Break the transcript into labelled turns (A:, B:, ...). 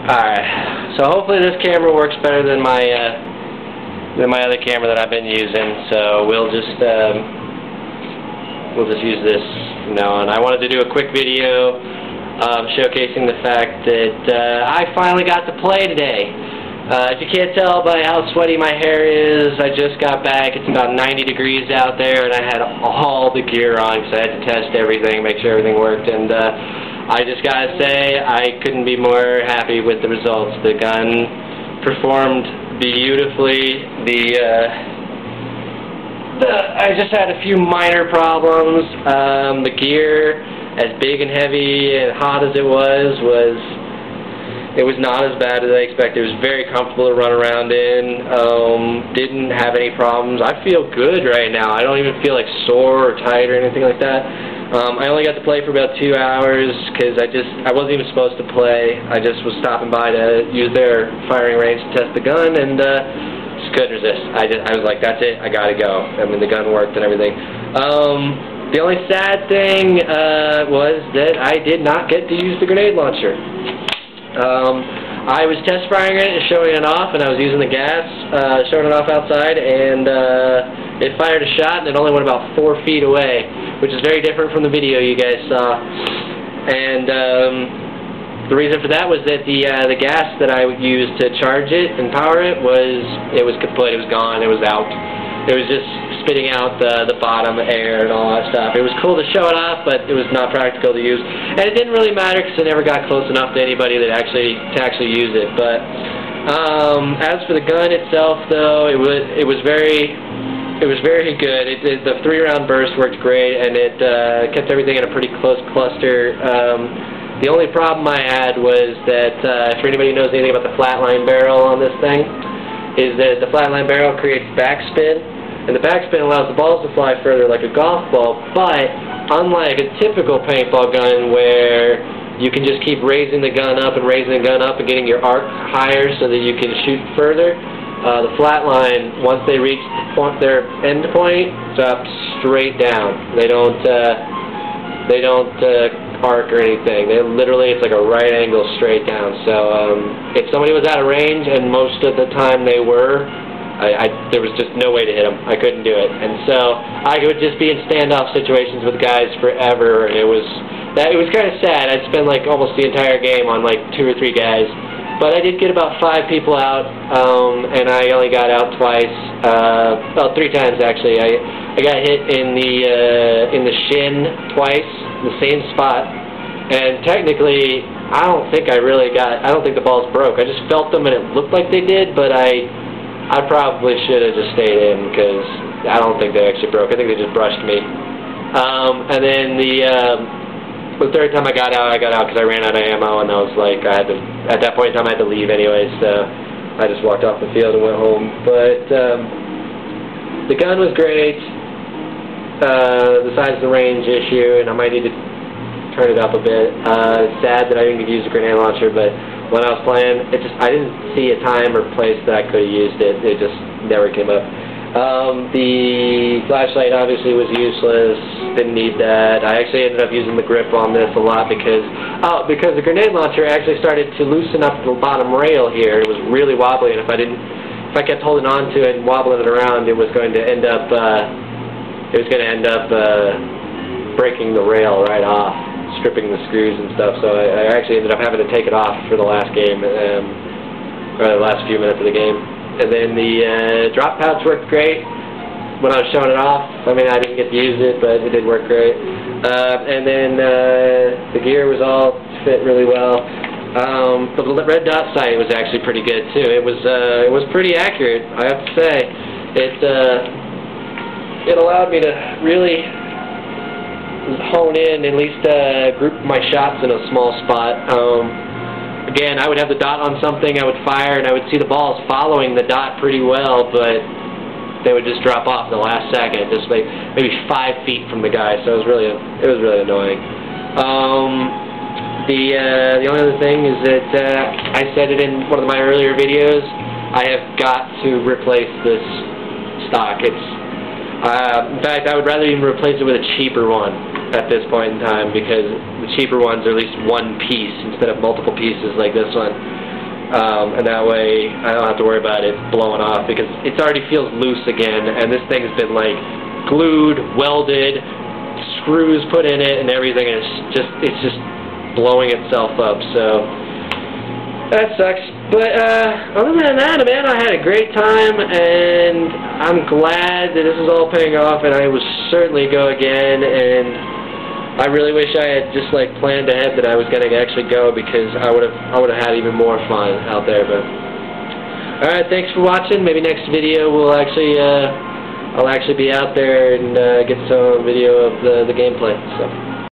A: Alright, so hopefully this camera works better than my other camera that I've been using, so we'll just use this from now on. I wanted to do a quick video showcasing the fact that I finally got to play today. If you can't tell by how sweaty my hair is, I just got back. It's about 90 degrees out there, and I had all the gear on because I had to test everything, make sure everything worked, and I just gotta say, I couldn't be more happy with the results. The gun performed beautifully. I just had a few minor problems. The gear, as big and heavy and hot as it was not as bad as I expected. It was very comfortable to run around in. Didn't have any problems. I feel good right now. I don't even feel like sore or tight or anything like that. I only got to play for about 2 hours because I wasn't even supposed to play. I just was stopping by to use their firing range to test the gun, and just couldn't resist. I was like, that's it, I gotta go. I mean, the gun worked and everything. The only sad thing was that I did not get to use the grenade launcher. I was test firing it and showing it off, and I was using the gas, showing it off outside, and it fired a shot, and it only went about 4 feet away, which is very different from the video you guys saw. And the reason for that was that the gas that I would use to charge it and power it was kaput. It was gone. It was out. It was just spitting out the bottom air and all that stuff. It was cool to show it off, but it was not practical to use. And it didn't really matter because I never got close enough to anybody that actually use it. But as for the gun itself, though, it was very good. The 3-round burst worked great, and it kept everything in a pretty close cluster. The only problem I had was that, for anybody who knows anything about the flatline barrel on this thing, is that the flatline barrel creates backspin, and the backspin allows the balls to fly further like a golf ball, but unlike a typical paintball gun where you can just keep raising the gun up and getting your arc higher so that you can shoot further, the flatline, once they reach their end point, drops straight down. They don't arc or anything. It's like a right angle straight down. So if somebody was out of range, and most of the time they were, there was just no way to hit them. I couldn't do it, and so I would just be in standoff situations with guys forever, and it was kind of sad. I'd spend like almost the entire game on like 2 or 3 guys, but I did get about 5 people out, and I only got out twice, well 3 times actually. I got hit in the shin twice, in the same spot, and technically I don't think the balls broke. I just felt them and it looked like they did, but I probably should have just stayed in because I don't think they actually broke. I think they just brushed me. And then the 3rd time I got out because I ran out of ammo, and I was like, at that point in time I had to leave anyway, so I just walked off the field and went home. But the gun was great. Besides the range issue, and I might need to turn it up a bit. It's sad that I didn't get to use the grenade launcher, but when I was playing, I didn't see a time or place that I could have used it. It just never came up. The flashlight obviously was useless. Didn't need that. I actually ended up using the grip on this a lot because the grenade launcher actually started to loosen up the bottom rail here. It was really wobbly, and if I kept holding on to it and wobbling it around, it was going to end up breaking the rail right off, stripping the screws and stuff. So I actually ended up having to take it off for the last game, or the last few minutes of the game. And then the drop pouch worked great when I was showing it off. I mean, I didn't get to use it, but it did work great. And then the gear was all fit really well. But the red dot sight was actually pretty good too. It was pretty accurate, I have to say. It allowed me to really hone in, at least group my shots in a small spot. Again, I would have the dot on something, I would fire, and I would see the balls following the dot pretty well, but they would just drop off in the last second, just like maybe 5 feet from the guy. So it was really annoying. The only other thing is that I said it in one of my earlier videos. I have got to replace this stock. In fact, I would rather even replace it with a cheaper one at this point in time, because the cheaper ones are at least one piece instead of multiple pieces like this one. and that way I don't have to worry about it blowing off, because it already feels loose again, and this thing's been like glued, welded, screws put in it and everything, and it's just blowing itself up, so that sucks. But other than that, man, I had a great time, and I'm glad that this is all paying off, and I will certainly go again. And I really wish I had just like planned ahead that I was gonna actually go, because I would have had even more fun out there. But all right, thanks for watching. Maybe next video we'll actually I'll actually be out there and get some video of the gameplay. So.